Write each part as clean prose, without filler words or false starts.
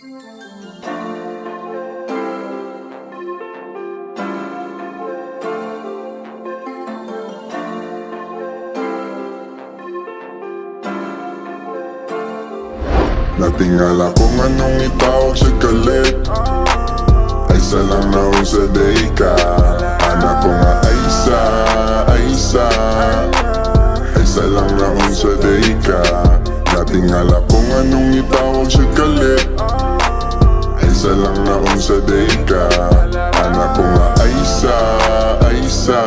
Natingala kung anong itawag sa galit. Ay isa lang naon sa day ka. Anak ko nga ay isa, ay isa. Ay isa lang naon sa day ka. Natingala kung anong itawag sa galit. Ay isa lang naon sa day ka. Anak ko nga ay isa, ay isa.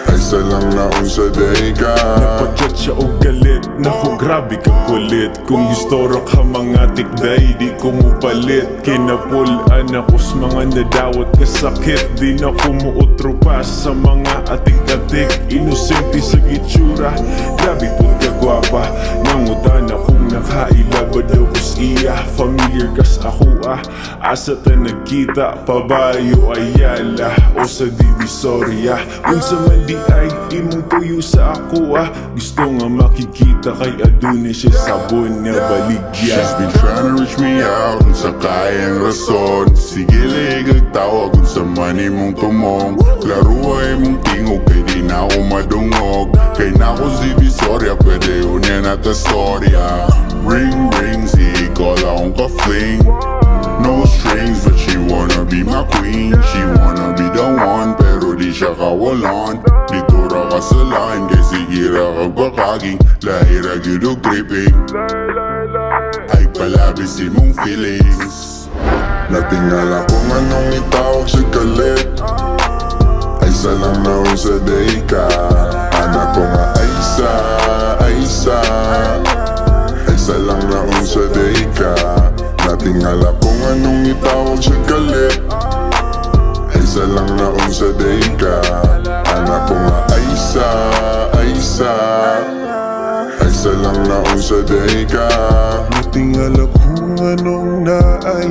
Ay isa lang naon sa day ka. Napagkat siya o galit. Naku grabe ka kulit. Kung historia ka mga tikday, di ko mo palit. Kinapulan ako sa mga nadawat kasakit. Di na ko muutro pa sa mga atik-atik. Inosente sa gitsura, grabe po ka gwapa. Nangutan akong nakailabad ako sa iya. Familiar kas ako asa ta nagkita, pabayo ayala o sa Divisoria. Unsa man di ay imong tuyo sa ako gusto nga makikita kay adunay siya sabon nga baligya. She's been trying to reach me out kung sa kayang rason. Sige ligag tawag kung sa mani mong tumong. Klaro ay mong tingog kay di na ako madungog. Kay na ako si Divisoria, pwede unya na ta storya. Ring ring, si call akong ka-fling. No strings, but she wanna be my queen. She wanna be the one, pero di siya kawalan. Dito ra ka sa line, kay sige ra kag bakaging. Lahira gyud og tripping. Ay palabis imong feelings. Natingala kung anong itawag sa galit. Ay isa lang naon sa day ka. Anak ko nga ay isa, ay isa. Ay isa lang naon sa day ka. Natingala kung anong itawag sa galit. Ay isa lang naon sa day ka. Anak ko nga ay isa, ay isa. Ay isa lang naon sa day ka. Natingala kung anong naay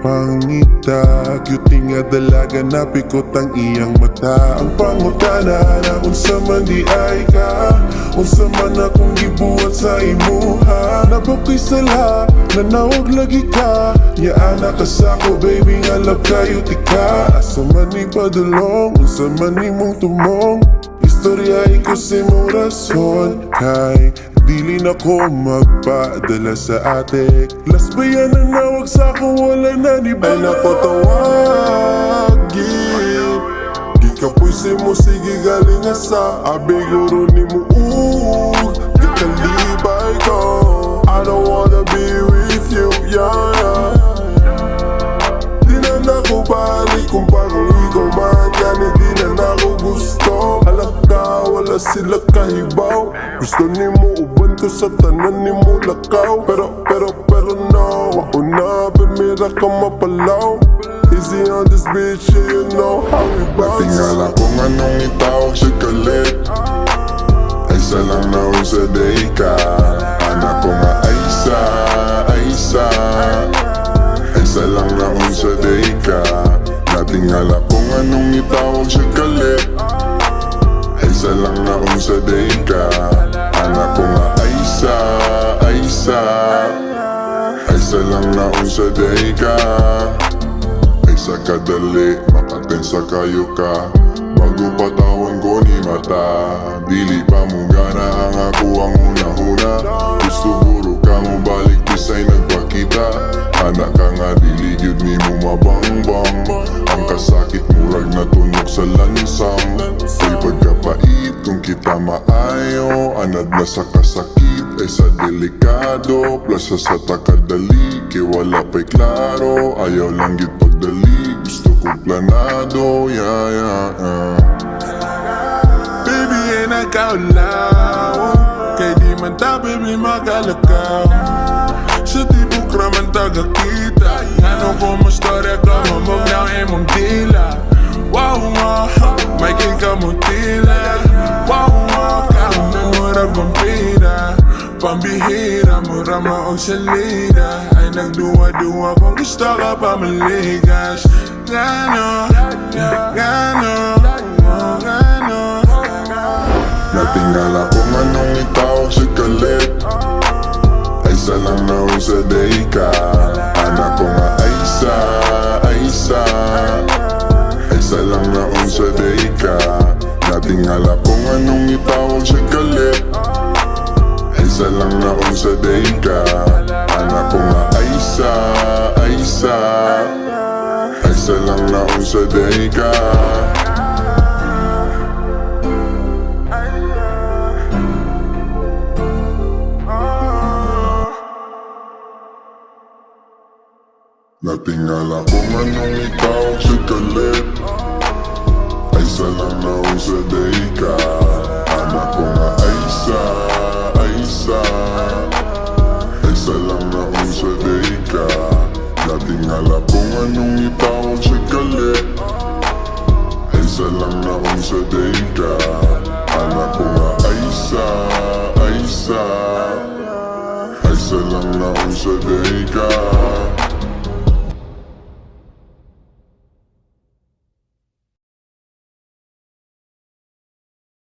pangita. Cutie nga dalaga napikot ang iyang mata. Ang pangutana na unsa man di ay ka. Unsa man akong gibuhat sa imuha. Nabukoy sala, nanawag lagi ka. Ya anak ka sa ko baby nga love kayo tika. Asa man ni padulong, unsa man ni mong tumong. Istorya ko si mong rason. Kay dili na ko magpadala sa atik. Last ba yan ang nawag sa ako, wala na ni ba? Ay nako tawagin. Di ka puisi mo, sige galing nga sa abiguro ni mo. Di ka libay ko. I don't wanna be with you, yeah, yeah. Di na nako balik kung parang ikaw man. Yan di na nako gusto. Alam ka, wala sila kahibaw. Gusto ni mo uban ko sa tanan ni mo lakaw. Pero no, una permira ka mapalaw. Easy on this bitch, yeah, you know how we bounce. Natingala kung anong itawag sa galit. Ay isa lang naon sa day ka. Anak ko nga ay isa, ay isa. Ay isa lang naon sa day ka. Natingala kung anong itawag sa galit. Ay isa lang naon sa day ka. Anak ko nga ay isa, ay isa. Ay isa lang naon sa day ka. Ay sa kadali, makatensa kayo ka. Bago patawan ko ni mata. Dili pa mo gana ang ako ang una-una. Gusto guro ka mo balik disay nagpakita. Anak ka nga dili gyud ni mo mabangbang. Ang kasakit murag natunog sa lansang. Ay pagkapait kung kita maayo. Anad na sa kasakit ay sa delikado. Plus sa takadali kay wala pa'y klaro. Ayaw lang gyud pagdali, gusto kong planado, yeah, yeah, yeah. Baby ay nakaulaw. Kay di man ta baby makalakaw. Sa tibok raman tagakita. Ano ko mastorya ka mamog na imong tila. Wow nga, may king ka mo tila. Wow nga, kaunang murag vampira. Pambihira, mura maong salida. Ay nagduwa-duwa kung gusto ka pa maligas. Gano, gano, gano. Natingala kung anong itawag sa galit. Ay Isa lang na sa day ka. Anak ko nga Aisa, Aisa. Isa lang na sa day ka. Natingala kung anong itawag sa galit. Isa lang na sa day ka. Anak ko nga Aisa, Aisa. Isa lang na sa day ka. Natingala kung anong itawag sa galit. Isa lang na sa day ka. Anak ko nga Aisa, Aisa. Isa lang na sa day ka. Natingala kung anong itawag sa galit. Isa lang na sa day ka. Anak ko nga Aisa, Aisa. Isa lang na sa day ka.